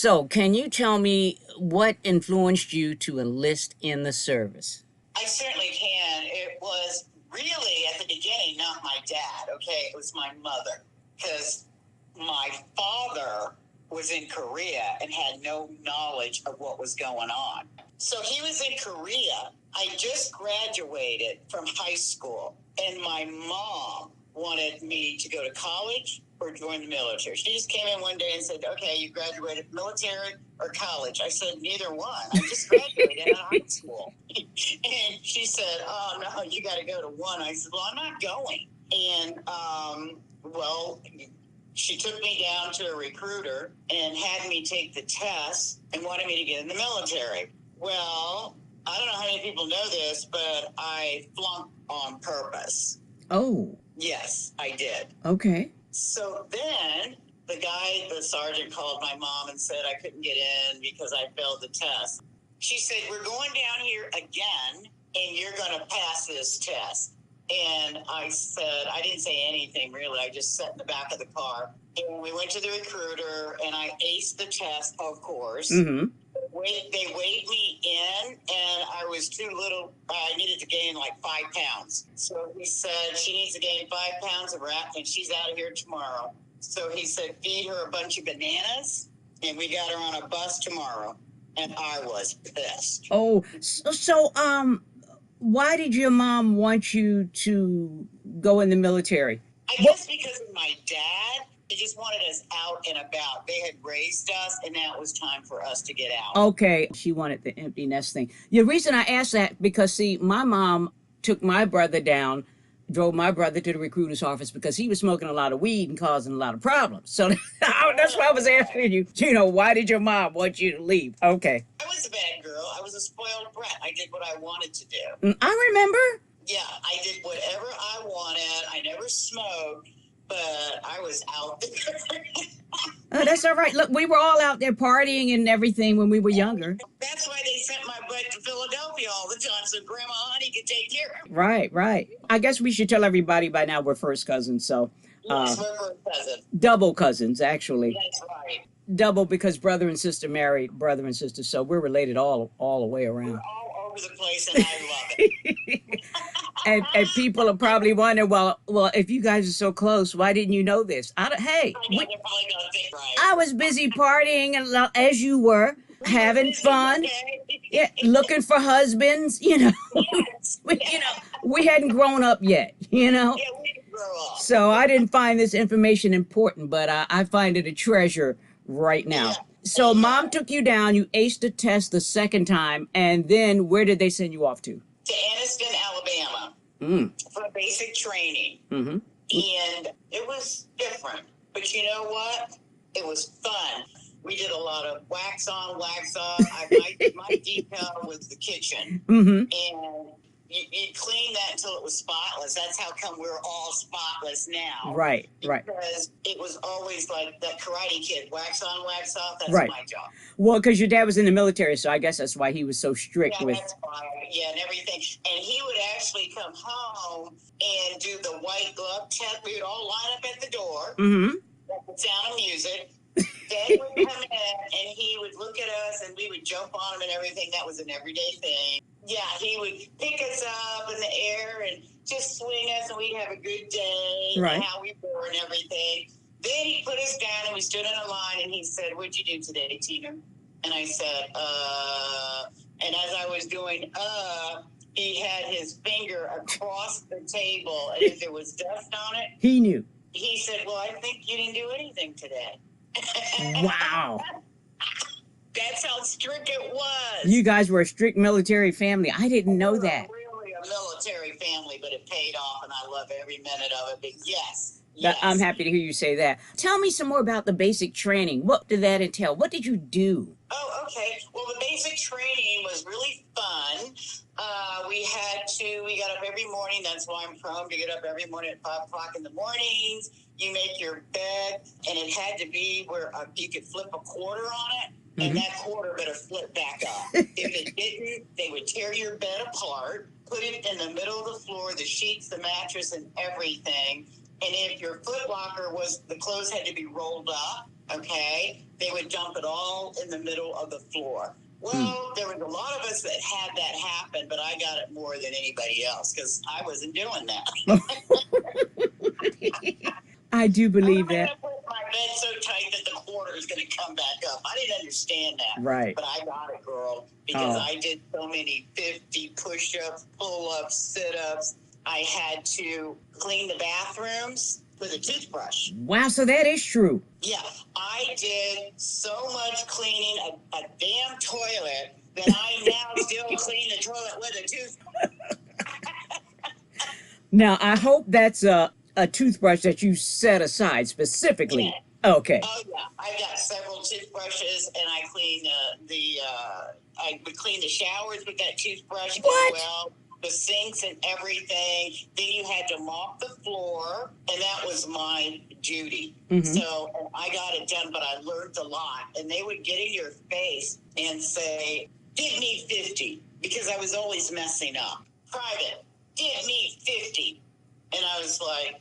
So, can you tell me what influenced you to enlist in the service? I certainly can. It was really at the beginning not my dad, okay? It was my mother. Because my father was in Korea and had no knowledge of what was going on. So he was in Korea. I just graduated from high school, and my mom wanted me to go to college or join the military. She just came in one day and said, okay, you graduated military or college? I said, neither one. I just graduated out of high school. And she said, oh, no, you got to go to one. I said, well, I'm not going. And, well, she took me down to a recruiter and had me take the test and wanted me to get in the military. Well, I don't know how many people know this, but I flunked on purpose. Oh, Yes, I did. okay. So then the sergeant called my mom and said I couldn't get in because I failed the test. She said, we're going down here again and you're going to pass this test. And I said, I didn't say anything really. I just sat in the back of the car. And we went to the recruiter and I aced the test, of course. Mm-hmm. They weighed me in and I was too little. I needed to gain like 5 pounds. So he said, she needs to gain 5 pounds of rat and she's out of here tomorrow. So he said, feed her a bunch of bananas and we got her on a bus tomorrow. And I was pissed. Oh, why did your mom want you to go in the military? I guess because of my dad. They just wanted us out and about. They had raised us, and now it was time for us to get out. Okay, she wanted the empty nest thing. The reason I asked that, because see, my mom took my brother down, drove my brother to the recruiter's office because he was smoking a lot of weed and causing a lot of problems. So that's why I was asking you, why did your mom want you to leave? Okay. I was a bad girl. I was a spoiled brat. I did what I wanted to do. I remember. Yeah, I did whatever I wanted. I never smoked, but I was out there. Oh, that's all right. Look, we were all out there partying and everything when we were younger. That's why they sent my butt to Philadelphia all the time so Grandma Honey could take care of me. Right, right. I guess we should tell everybody by now we're first cousins. So, Yes, we're first cousins. double cousins, actually. That's right. Double because brother and sister married brother and sister. So we're related all the way around. We're all over the place, and I love it. And people are probably wondering, well, if you guys are so close, why didn't you know this? Hey, They're probably gonna think, right. I was busy partying and as you were, having fun, yeah, looking for husbands. Yes. We hadn't grown up yet. Yeah, we didn't grow up. So I didn't find this information important, but I find it a treasure right now. Yeah. So mom took you down, you aced the test the second time, and then where did they send you off to? To Anniston, Alabama, for basic training. Mm-hmm. And it was different. But you know what? It was fun. We did a lot of wax on, wax off. My decal was the kitchen. Mm-hmm. And you clean that until it was spotless. That's how come we're all spotless now. Right, right. Because it was always like that Karate Kid, wax on, wax off. That's Right. my job. Well, because your dad was in the military, so I guess that's why he was so strict Yeah, with. that's fine. Yeah, and everything. And he would actually come home and do the white glove test. We would all line up at the door Mm-hmm. at the sound of music. Dad would come in and he would look at us and we would jump on him and everything. That was an everyday thing. Yeah, he would pick us up in the air and just swing us and we'd have a good day. Right. And how we were and everything. Then he put us down and we stood in a line and he said, what'd you do today, Tina? And I said, and as I was doing, he had his finger across the table and if there was dust on it, He knew. he said, well, I think you didn't do anything today. Wow. That's how strict it was. You guys were a strict military family. I didn't know We were that. really a military family, but it paid off, and I love every minute of it. But yes, I'm happy to hear you say that. Tell me some more about the basic training. What did that entail? What did you do? Oh, okay. Well, the basic training was really fun. We got up every morning. That's why I'm prone to get up every morning at 5 o'clock in the mornings. You make your bed, and it had to be where you could flip a quarter on it, and that quarter better flip back up. If it didn't, they would tear your bed apart, put it in the middle of the floor, the sheets, the mattress, and everything. And if your foot locker the clothes had to be rolled up, okay, they would dump it all in the middle of the floor. Hmm. Well, there was a lot of us that had that happen, but I got it more than anybody else because I wasn't doing that. I do I'm believe not going that. to put my bed so tight that the quarter is going to come back up. I didn't understand that. Right. But I got it, girl, because Oh. I did so many 50 push-ups, pull-ups, sit-ups. I had to clean the bathrooms with a toothbrush. Wow, so that is true. Yeah, I did so much cleaning a damn toilet that I now still clean the toilet with a toothbrush. Now, I hope that's a toothbrush that you set aside specifically. Yeah. Okay. Oh yeah, I've got several toothbrushes, and I clean I would clean the showers with that toothbrush What? as well, the sinks and everything. Then you had to mop the floor, and that was my duty. Mm-hmm. So and I got it done, but I learned a lot. And they would get in your face and say, "Give me 50," because I was always messing up. Private, give me 50, and I was like,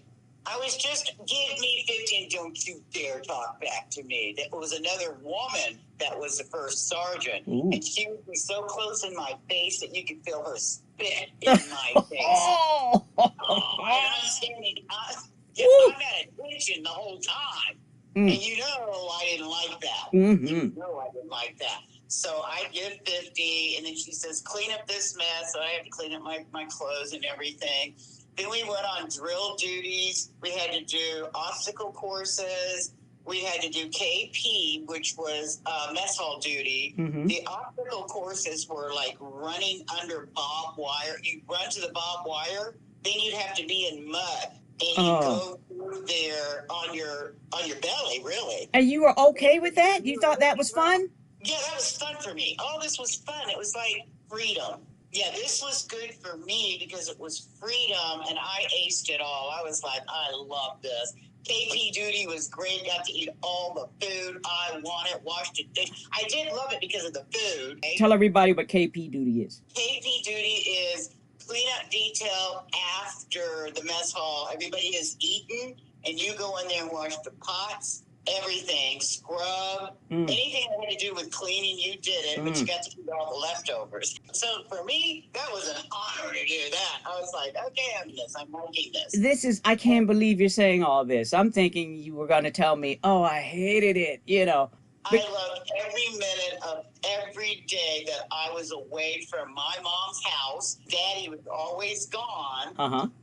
I was just, give me 50 and don't you dare talk back to me. There was another woman that was the first sergeant. Ooh. And she would be so close in my face that you could feel her spit in my face. Oh. And I'm standing, I'm at attention the whole time. Mm. And you know I didn't like that. Mm-hmm. You know I didn't like that. So I give 50, and then she says, clean up this mess. So I have to clean up my clothes and everything. Then we went on drill duties. We had to do obstacle courses. We had to do KP, which was mess hall duty. Mm-hmm. The obstacle courses were like running under barbed wire. You run to the barbed wire, then you'd have to be in mud, and you go through there on your belly, really. And you were okay with that? You thought that was fun? Yeah, that was fun for me. All this was fun. It was like freedom. Yeah, this was good for me because it was freedom, and I aced it all. I was like, I love this. KP duty was great. Got to eat all the food I wanted, washed it. I did love it because of the food. Tell everybody what KP duty is. KP duty is cleanup detail after the mess hall. Everybody has eaten, and you go in there and wash the pots, everything, scrub, anything that had to do with cleaning, you did it, but you got to eat all the leftovers. So for me, that was an honor to do that. I was like, okay, I'm liking this. I can't believe you're saying all this. I'm thinking you were going to tell me, oh, I hated it, you know. I loved every minute of every day that I was away from my mom's house. Daddy was always gone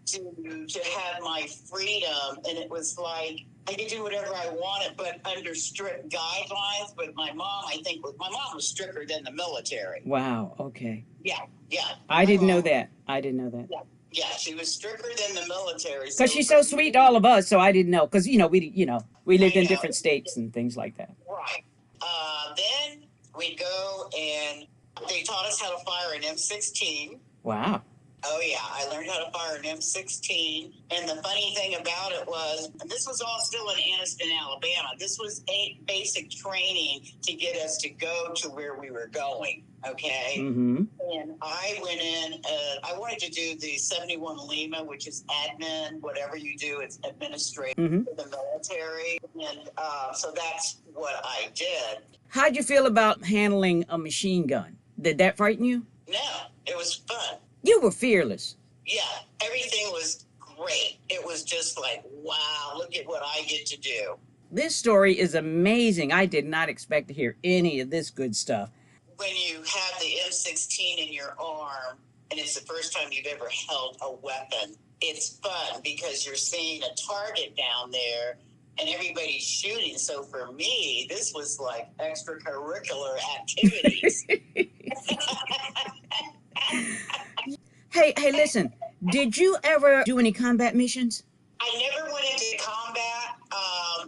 to have my freedom, and it was like I could do whatever I wanted, but under strict guidelines. But my mom, my mom was stricter than the military. Wow. Okay. Yeah. I didn't know that. Yeah, she was stricter than the military. Because she's so sweet to all of us, so I didn't know. Because we lived in different states and things like that. Right. Then we go and they taught us how to fire an M16. Wow. Oh, yeah. I learned how to fire an M16. And the funny thing about it was, this was all still in Anniston, Alabama. This was basic training to get us to go to where we were going. Okay. Mm-hmm. And I went in, I wanted to do the 71 Lima, which is admin, whatever you do, it's administrative for the military. And so that's what I did. How'd you feel about handling a machine gun? Did that frighten you? No, it was fun. You were fearless. Yeah, everything was great. It was just like, wow, look at what I get to do. This story is amazing. I did not expect to hear any of this good stuff. When you have the M16 in your arm, and it's the first time you've ever held a weapon, it's fun because you're seeing a target down there and everybody's shooting. So for me, this was like extracurricular activities. Hey, listen, did you ever do any combat missions? I never went into combat,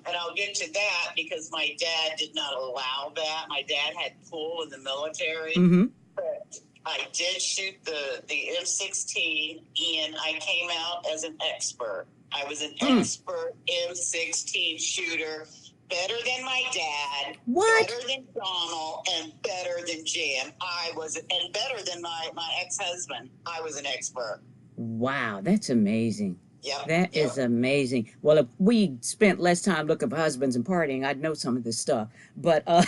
and I'll get to that because my dad did not allow that. My dad had pull in the military, but I did shoot the M16, and I came out as an expert. I was an expert M16 shooter, better than my dad, better than Donald, and better than Jim. And better than my ex-husband. I was an expert. Wow, that's amazing. Yep. That is Yep. amazing. Well, if we spent less time looking for husbands and partying, I'd know some of this stuff. But Okay,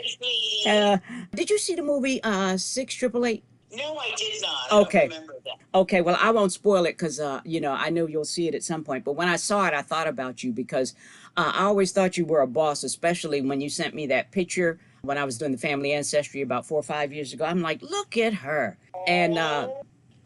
sweetie. uh, did you see the movie 6888? No, I did not. I don't Okay. remember that. Okay, well, I won't spoil it because, I know you'll see it at some point. But when I saw it, I thought about you because I always thought you were a boss, especially when you sent me that picture when I was doing the family ancestry about 4 or 5 years ago. I'm like, look at her. And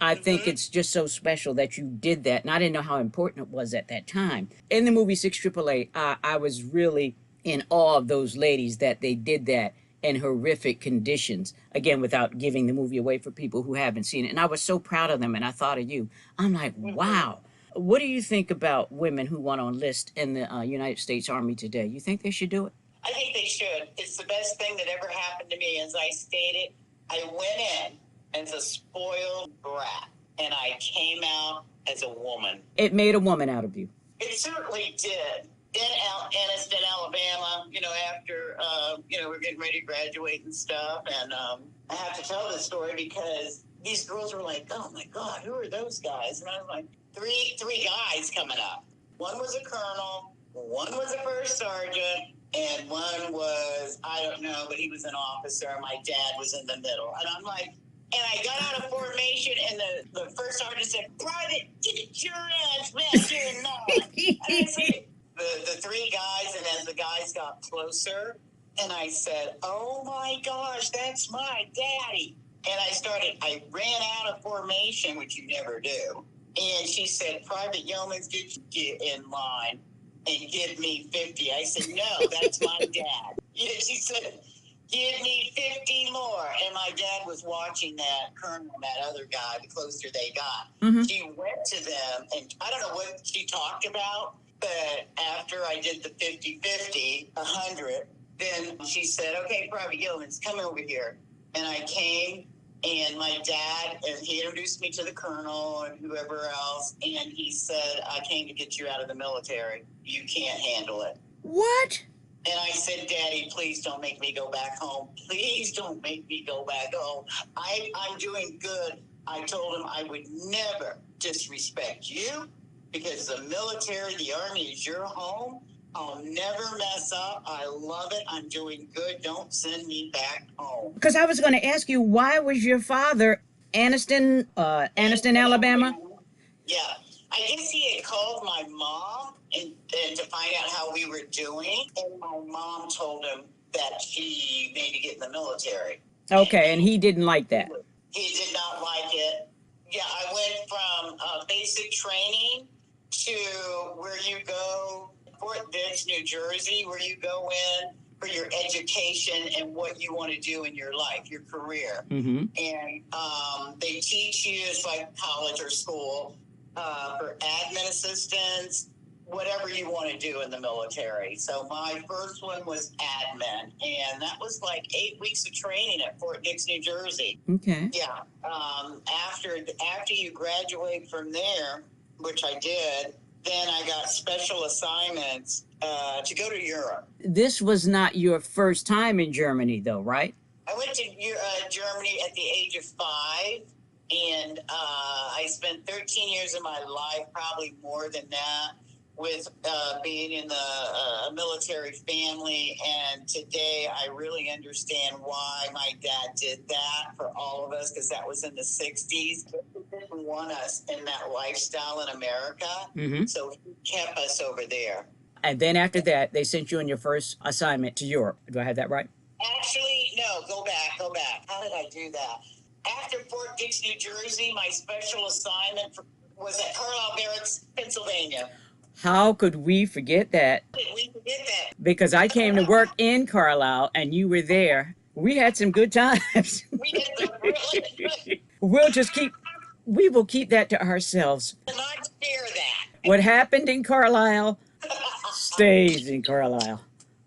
I think Mm-hmm. it's just so special that you did that. And I didn't know how important it was at that time. In the movie 6888, I was really in awe of those ladies that they did that in horrific conditions. Again, without giving the movie away for people who haven't seen it. And I was so proud of them. And I thought of you. I'm like, Mm-hmm. wow. What do you think about women who want to enlist in the United States Army today? You think they should do it? I think they should. It's the best thing that ever happened to me. As I stated, I went in as a spoiled brat, and I came out as a woman. It made a woman out of you. It certainly did. In Anniston, Alabama, after, we're getting ready to graduate and stuff. And I have to tell this story because these girls were like, oh, my God, who are those guys? And I was like, three guys coming up. One was a colonel, one was a first sergeant, and one was, I don't know, but he was an officer. My dad was in the middle. And I'm like, and I got out of formation, and the first sergeant said, Private, get your ass back here and line. And I said, the three guys, and as the guys got closer, and I said, oh my gosh, that's my daddy. And I ran out of formation, which you never do. And she said, Private Yeomans, get in line and give me 50. I said, no, that's my dad. She said, give me 50 more. And my dad was watching that colonel and that other guy, the closer they got. Mm-hmm. She went to them, and I don't know what she talked about, but after I did the 50-50, 100, then she said, okay, Private Yeomans, come over here. And I came, and my dad, and he introduced me to the colonel and whoever else, and he said, I came to get you out of the military. You can't handle it. What? And I said, Daddy, please don't make me go back home. Please don't make me go back home. I'm doing good. I told him I would never disrespect you because the military, the Army is your home. I'll never mess up. I love it. I'm doing good. Don't send me back home. Because I was going to ask you, why was your father Anniston, Alabama? Yeah. I guess he had called my mom and to find out how we were doing. And my mom told him that she made to get in the military. Okay, and he didn't like that. He did not like it. Yeah, I went from basic training to where you go, Fort Dix, New Jersey, where you go in for your education and what you want to do in your life, your career. Mm-hmm. And they teach you, it's like college or school, for admin assistants, whatever you want to do in the military. So my first one was admin, and that was like 8 weeks of training at Fort Dix, New Jersey. Okay. Yeah. After you graduate from there, which I did, then I got special assignments to go to Europe. This was not your first time in Germany, though, right? I went to Germany at the age of 5, and I spent 13 years of my life, probably more than that, with being in the military family. And today I really understand why my dad did that for all of us, because that was in the 60s. He didn't want us in that lifestyle in America. Mm-hmm. So he kept us over there. And then after that, they sent you on your first assignment to Europe. Do I have that right? Actually, no, go back. How did I do that? After Fort Dix, New Jersey, my special assignment was at Carlisle Barracks, Pennsylvania. How could we forget that? How did we forget that? Because I came to work in Carlisle and you were there. We had some good times. We did some really We will keep that to ourselves. Not share that. What happened in Carlisle stays in Carlisle.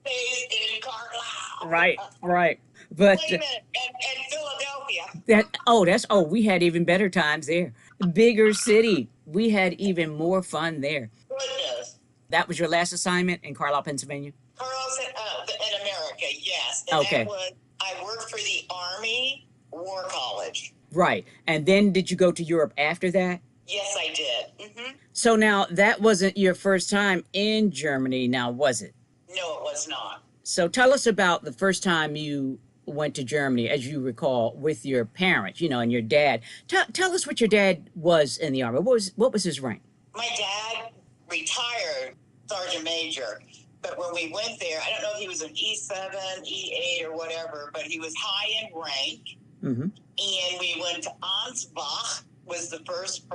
Stays in Carlisle. Right. But wait a minute, and Philadelphia. We had even better times there. Bigger city. We had even more fun there. Goodness. That was your last assignment in Carlisle, Pennsylvania? Carlisle, in America, yes. And okay. I worked for the Army War College. Right. And then did you go to Europe after that? Yes, I did. So now that wasn't your first time in Germany, now was it? No, it was not. So tell us about the first time you went to Germany, as you recall, with your parents, and your dad. Tell us what your dad was in the army. What was his rank? My dad retired Sergeant Major, but when we went there, I don't know if he was an E7, E8, or whatever, but he was high in rank. Mm-hmm. And we went to Ansbach, was the first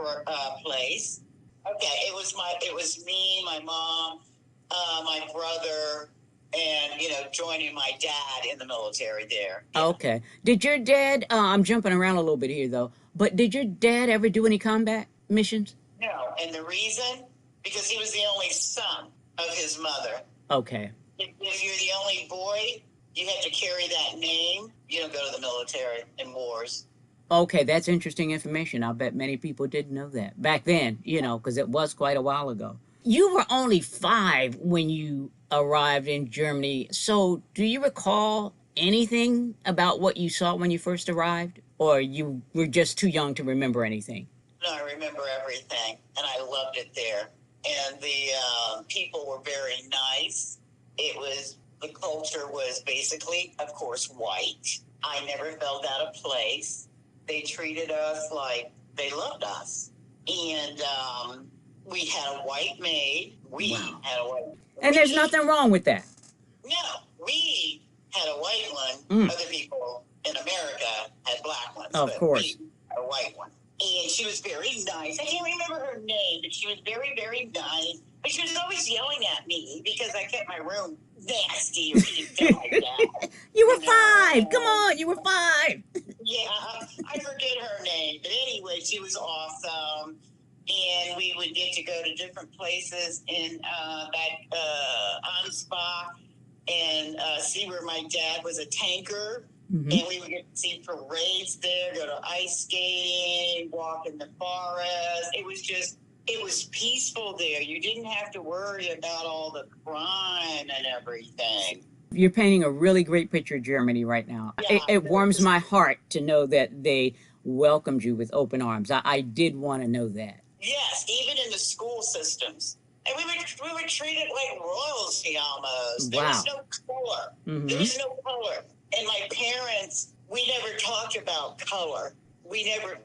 place. Okay, it was me, my mom, my brother, and joining my dad in the military there. Yeah. Okay. Did your dad? I'm jumping around a little bit here though, but did your dad ever do any combat missions? No, and the reason, because he was the only son of his mother. Okay. If you're the only boy, you have to carry that name. You don't go to the military in wars. Okay, that's interesting information. I bet many people didn't know that back then, because it was quite a while ago. You were only 5 when you arrived in Germany. So do you recall anything about what you saw when you first arrived? Or you were just too young to remember anything? No, I remember everything, and I loved it there. And the people were very nice. The culture was basically, of course, white. I never felt out of place. They treated us like they loved us. And we had a white maid. Wow. Had a white. And there's nothing wrong with that. No, we had a white one. Mm. Other people in America had black ones. Of course. We had a white one. And she was very nice. I can't remember her name, but she was very, very nice. But she was always yelling at me because I kept my room nasty or anything like that. You were 5. Come on, you were 5. Yeah, I forget her name. But anyway, she was awesome. And we would get to go to different places in Ansbach and see where my dad was a tanker. Mm-hmm. And we would get to see parades there, go to ice skating, walk in the forest. It was peaceful there. You didn't have to worry about all the crime and everything. You're painting a really great picture of Germany right now. Yeah, it warms my heart to know that they welcomed you with open arms. I did want to know that. Yes, even in the school systems. And we were treated like royalty almost. There was no color. Mm-hmm. There was no color. And my parents, we never talked about color. They never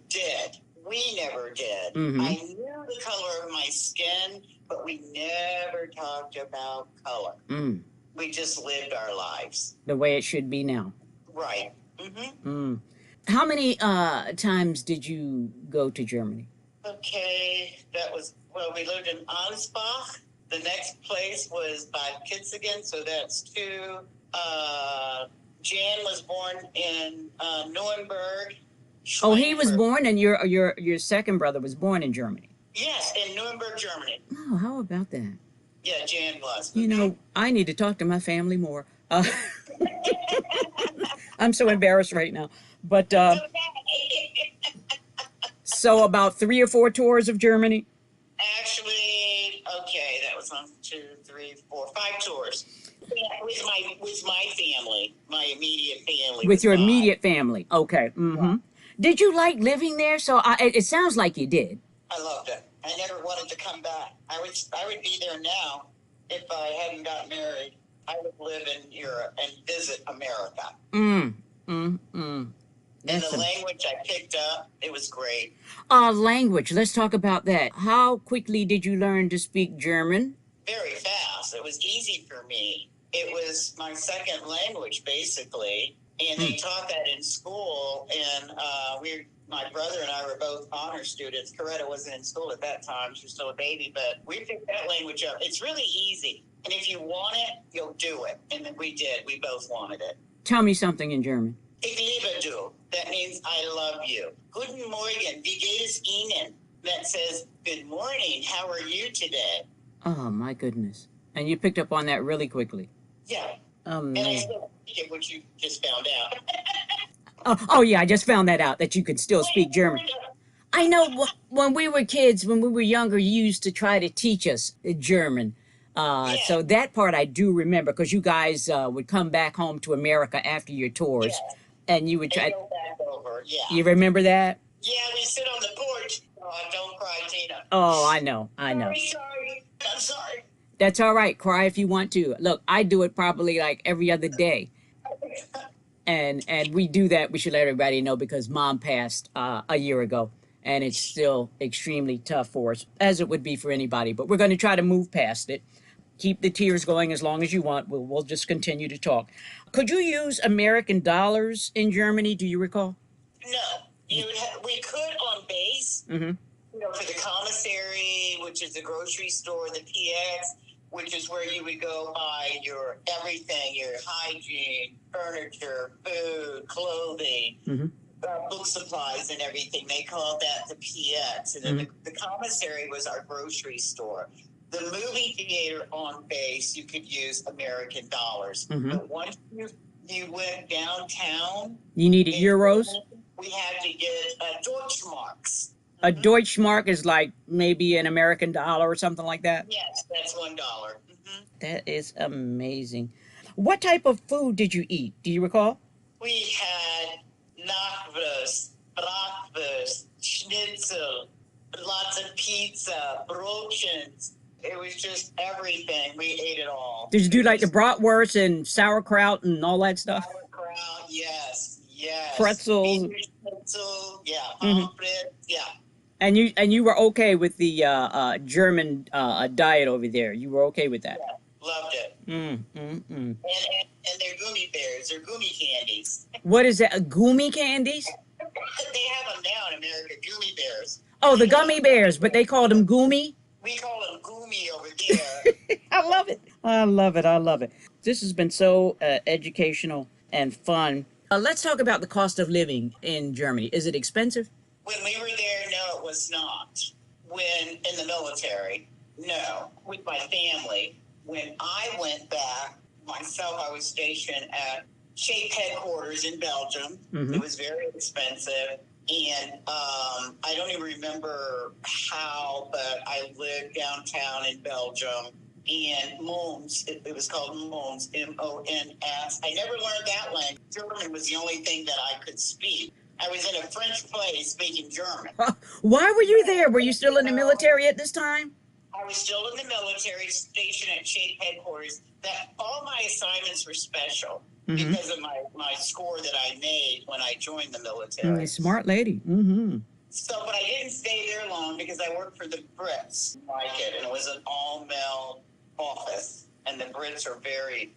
did. We never did. Mm-hmm. I knew the color of my skin, but we never talked about color. Mm. We just lived our lives. The way it should be now. Right. Mm-hmm. Mm. How many times did you go to Germany? Okay, we lived in Ansbach. The next place was Bad Kitzigen, so that's 2. Jan was born in Nuremberg. Oh, he was born, and your second brother was born in Germany. Yes, in Nuremberg, Germany. Oh, how about that? Yeah, Jan was. I need to talk to my family more. I'm so embarrassed right now. But so about 3 or 4 tours of Germany? Actually, okay, that was 1, 2, 3, 4, 5 tours. Yeah, with my family, my immediate family. With your immediate family, okay. Mm-hmm. Yeah. Did you like living there? So it sounds like you did. I loved it. I never wanted to come back. I would be there now if I hadn't got married. I would live in Europe and visit America. And the language I picked up, it was great. Language. Let's talk about that. How quickly did you learn to speak German? Very fast. It was easy for me. It was my second language, basically. And they taught that in school. And my brother and I were both honor students. Coretta wasn't in school at that time. She was still a baby. But we picked that language up. It's really easy. And if you want it, you'll do it. And we did. We both wanted it. Tell me something in German. Ich liebe du. That means I love you. Guten Morgen. Wie geht es Ihnen? That says, good morning. How are you today? Oh, my goodness. And you picked up on that really quickly. Yeah. And I still speak it, which you just found out. oh, yeah, I just found that out, that you could still speak German. I know when we were kids, when we were younger, you used to try to teach us German. So that part I do remember, because you guys would come back home to America after your tours. And you would try. Go back over, yeah. You remember that? Yeah, we sit on the porch. Tina. Oh, I know. Sorry. I'm sorry. That's all right. Cry if you want to. Look, I do it probably like every other day. And we do that. We should let everybody know because mom passed a year ago, and it's still extremely tough for us, as it would be for anybody. But we're going to try to move past it. Keep the tears going as long as you want. We'll just continue to talk. Could you use American dollars in Germany? Do you recall? No, we could on base. Mm-hmm. For the commissary, which is the grocery store, the PX, which is where you would go buy your everything, your hygiene, furniture, food, clothing, Mm-hmm. Book supplies and everything. They called that the PX. And then the commissary was our grocery store. The movie theater on base, you could use American dollars. Mm-hmm. But once you went downtown, you needed euros? We had to get Deutschmarks. A Deutschmark is like maybe an American dollar or something like that? Yes, that's $1. Mm-hmm. That is amazing. What type of food did you eat? Do you recall? We had Nachwurst, Bratwurst, Schnitzel, lots of pizza, Brötchens. It was just everything. We ate it all. Did you do like the bratwurst and sauerkraut and all that stuff? Sauerkraut, yes. Pretzels. Pretzel, yeah. Mm-hmm. Yeah. And you were okay with the German diet over there. You were okay with that. Yeah, loved it. And they're gummy bears. They're gummy candies. What is that? Gummy candies? They have them now in America. Gummy bears. Oh, the gummy bears, but they called them gummy. We call them gummy over there. I love it. I love it. I love it. This has been so educational and fun. Let's talk about the cost of living in Germany. Is it expensive? When we were there, no, it was not. When in the military, no. With my family, when I went back myself, I was stationed at SHAPE headquarters in Belgium. Mm-hmm. It was very expensive. And I don't even remember how, but I lived downtown in Belgium. And Mons, it was called Mons, M-O-N-S. I never learned that language. German was the only thing that I could speak. I was in a French place speaking German. Why were you there? Were you still in the military at this time? I was still in the military, stationed at SHAPE headquarters. That all my assignments were special because of my score that I made when I joined the military. Smart lady. Mm-hmm. So, but I didn't stay there long because I worked for the Brits, like it, and it was an all-male office. And the Brits are very.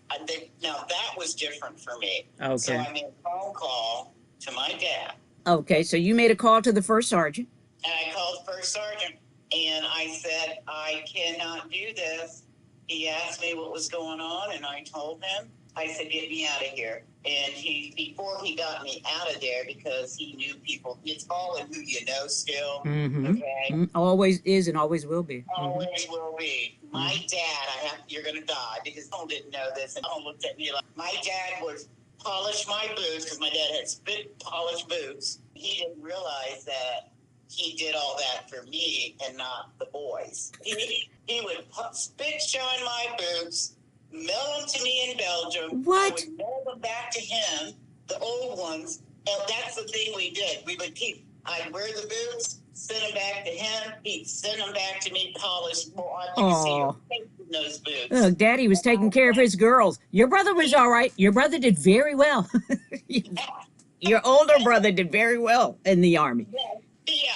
Now that was different for me. Okay. So I made a phone call to my dad. Okay, so you made a call to the first sergeant. And I called first sergeant, and I said, I cannot do this. He asked me what was going on, and I told him. I said, get me out of here. And before he got me out of there, because he knew people, it's all in who you know still. Mm-hmm. Okay? Always is and always will be. Always will be. My dad, you're going to die, because Paul didn't know this, and Paul looked at me like, my dad would polish my boots, because my dad had spit polished boots. He didn't realize that he did all that for me and not the boys. He would spit shine my boots, mail them to me in Belgium. What? I would mail them back to him, the old ones. And that's the thing we did. We would I'd wear the boots, send them back to him. He'd send them back to me polished. Well, I can see your face in those boots. Oh, Daddy was taking care of his girls. Your brother was all right. Your brother did very well. Your older brother did very well in the Army. Yeah.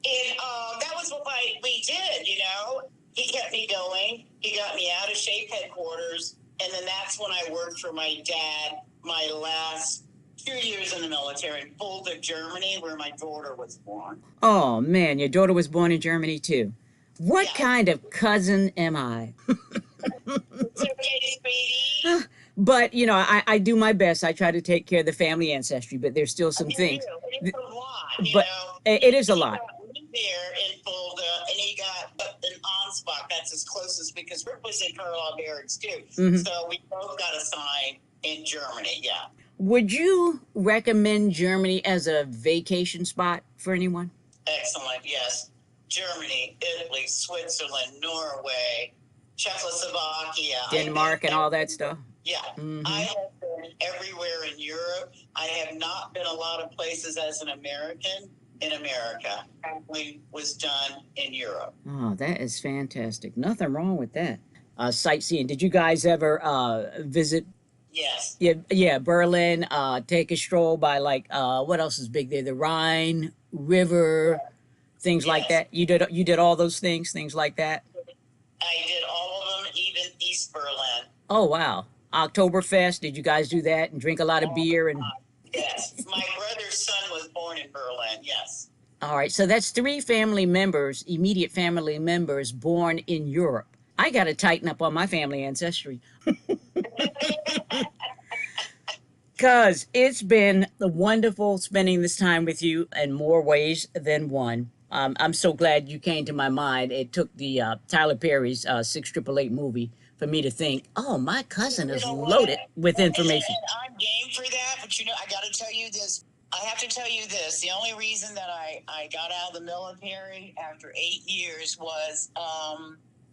And that was what we did, you know. He kept me going. He got me out of SHAPE headquarters. And then that's when I worked for my dad my last 2 years in the military in Fulda, Germany, where my daughter was born. Oh, man, your daughter was born in Germany, too. What kind of cousin am I? It's okay, sweetie. But, you know, I do my best. I try to take care of the family ancestry, but there's still some things. It's a lot, you but know. it is a lot. He got me there in Fulda, and he got an on-spot. That's as closest, because Rick was in Carlisle Barracks, too. Mm-hmm. So we both got assigned in Germany, yeah. Would you recommend Germany as a vacation spot for anyone? Excellent, yes. Germany, Italy, Switzerland, Norway, Czechoslovakia. Denmark and all that stuff? Yeah. Mm-hmm. I have been everywhere in Europe. I have not been a lot of places as an American, in America. Family was done in Europe. Oh, that is fantastic. Nothing wrong with that. Sightseeing. Did you guys ever visit? Yes. Yeah, Berlin. Take a stroll by like what else is big there? The Rhine River, things like Yes. that. You did all those things like that. I did all of them, even East Berlin. Oh wow, Oktoberfest. Did you guys do that and drink a lot of beer and? Yes, my brother's son was born in Berlin. Yes. All right, so that's three family members, immediate family members, born in Europe. I got to tighten up on my family ancestry. Because it's been wonderful spending this time with you in more ways than one. I'm so glad you came to my mind. It took the Tyler Perry's 6888 movie for me to think, oh, my cousin is loaded with information. And I'm game for that, but I got to tell you this. I have to tell you this. The only reason that I got out of the military after 8 years was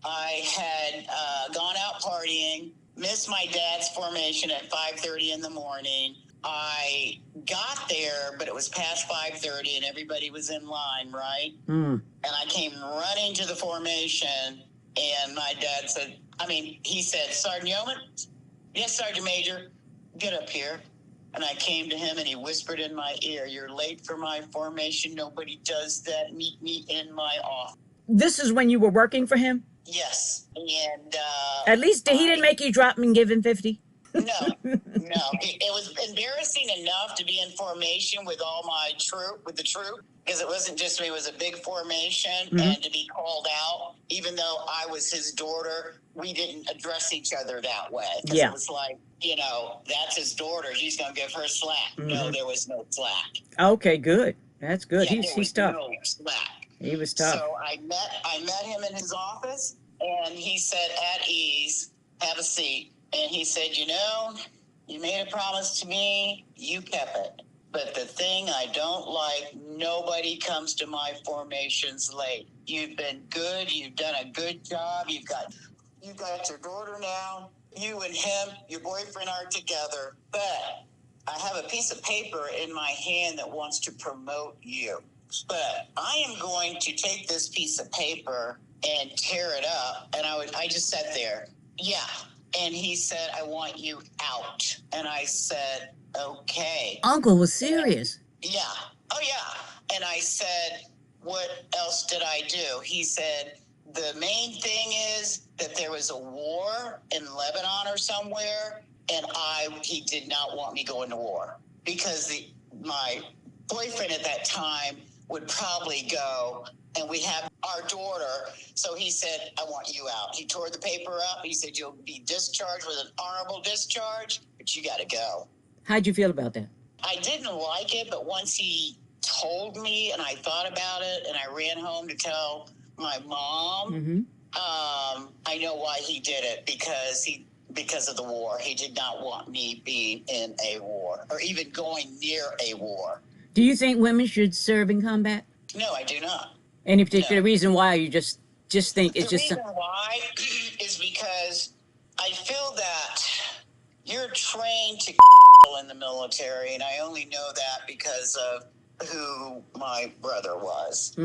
I had gone out partying, missed my dad's formation at 5:30 in the morning. I got there, but it was past 5:30 and everybody was in line, right? And I came running to the formation, and my dad said, he said, Sergeant Yeoman? Yes, Sergeant Major. Get up here. And I came to him, and he whispered in my ear, you're late for my formation. Nobody does that. Meet me in my office. This is when you were working for him? Yes. And at least he didn't make you drop and give him 50? No. It was embarrassing enough to be in formation with all my troop, because it wasn't just me, it was a big formation, and to be called out, even though I was his daughter, we didn't address each other that way. Because it was like, that's his daughter, he's going to give her slack. No, there was no slack. Okay, good. That's good. Yeah, He's tough. No slack. He was tough. So I met him in his office, and he said, at ease, have a seat. And he said, you made a promise to me, you kept it. But the thing I don't like, nobody comes to my formations late. You've been good. You've done a good job. You got your daughter now. You and him, your boyfriend are together. But I have a piece of paper in my hand that wants to promote you. But I am going to take this piece of paper and tear it up. And I just sat there. Yeah. And he said, I want you out. And I said, okay. Uncle was serious. Yeah. Oh, yeah. And I said, what else did I do? He said, the main thing is that there was a war in Lebanon or somewhere, and he did not want me going to war because my boyfriend at that time would probably go, and we have our daughter. So he said, I want you out. He tore the paper up. He said, you'll be discharged with an honorable discharge, but you got to go. How'd you feel about that? I didn't like it, but once he told me and I thought about it and I ran home to tell my mom, I know why he did it, because of the war. He did not want me being in a war or even going near a war. Do you think women should serve in combat? No, I do not. Any particular reason why? You just think it's just... The reason why is because I feel that you're trained to in the military, and I only know that because of who my brother was.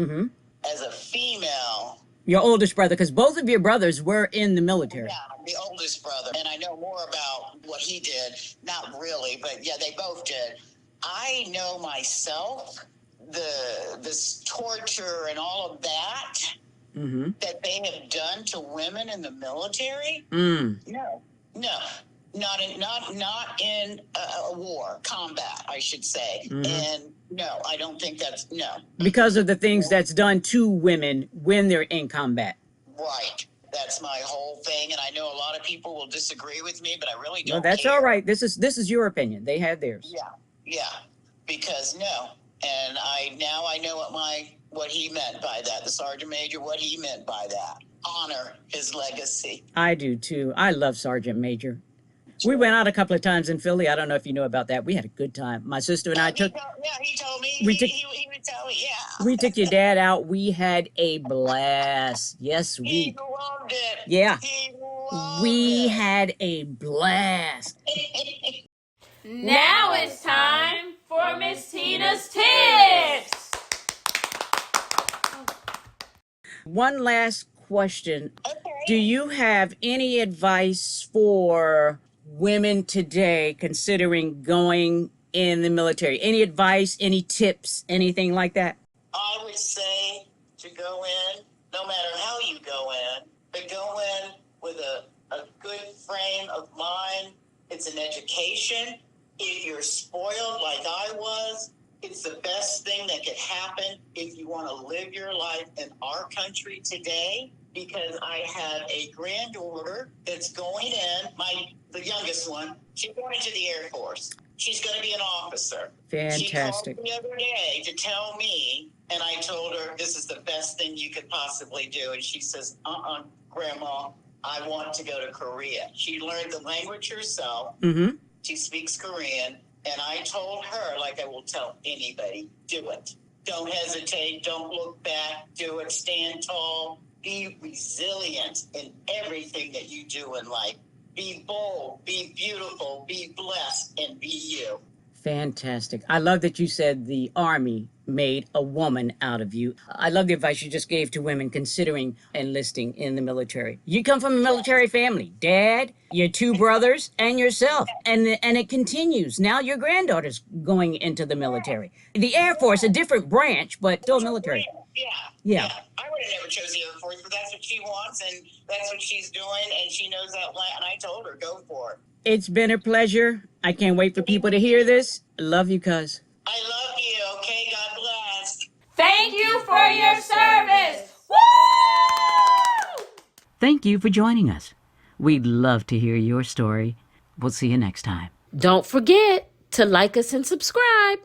As a female... Your oldest brother, because both of your brothers were in the military. Yeah, the oldest brother. And I know more about what he did. Not really, but yeah, they both did. I know myself, this torture and all of that, that they have done to women in the military. No, not in a war, combat, I should say. And no, I don't think that's, no. Because of the things that's done to women when they're in combat. Right. That's my whole thing, and I know a lot of people will disagree with me, but I really don't. No, that's care. all right. This is your opinion. They have theirs. Yeah. Because no, and I know what he meant by that. The Sergeant Major, what he meant by that. Honor his legacy. I do too. I love Sergeant Major. We went out a couple of times in Philly. I don't know if you know about that. We had a good time. My sister and I took... he told me. He would tell me, yeah. We took your dad out. We had a blast. Yes, He loved it. Yeah. He loved we it. had a blast. Now it's time for Miss Tina's tips. One last question. Okay. Do you have any advice for women today considering going in the military? Any advice, any tips, anything like that? I would say to go in, no matter how you go in, but go in with a good frame of mind. It's an education. If you're spoiled like I was, it's the best thing that could happen if you want to live your life in our country today. Because I have a granddaughter that's going in, the youngest one, she's going into the Air Force. She's going to be an officer. Fantastic. She called the other day to tell me, and I told her this is the best thing you could possibly do. And she says, Grandma, I want to go to Korea. She learned the language herself. Mm-hmm. She speaks Korean. And I told her, like I will tell anybody, do it. Don't hesitate. Don't look back. Do it. Stand tall. Be resilient in everything that you do in life. Be bold, be beautiful, be blessed, and be you. Fantastic. I love that you said the Army made a woman out of you. I love the advice you just gave to women considering enlisting in the military. You come from a military family. Dad, your two brothers, and yourself. And it continues. Now your granddaughter's going into the military. The Air Force, a different branch, but still military. Yeah. I would have never chose the Air Force, but that's what she wants, and that's what she's doing, and she knows that. And I told her, go for it. It's been a pleasure. I can't wait for people to hear this. Love you, cuz. I love you, okay? God bless. Thank you for your service. Woo! Thank you for joining us. We'd love to hear your story. We'll see you next time. Don't forget to like us and subscribe.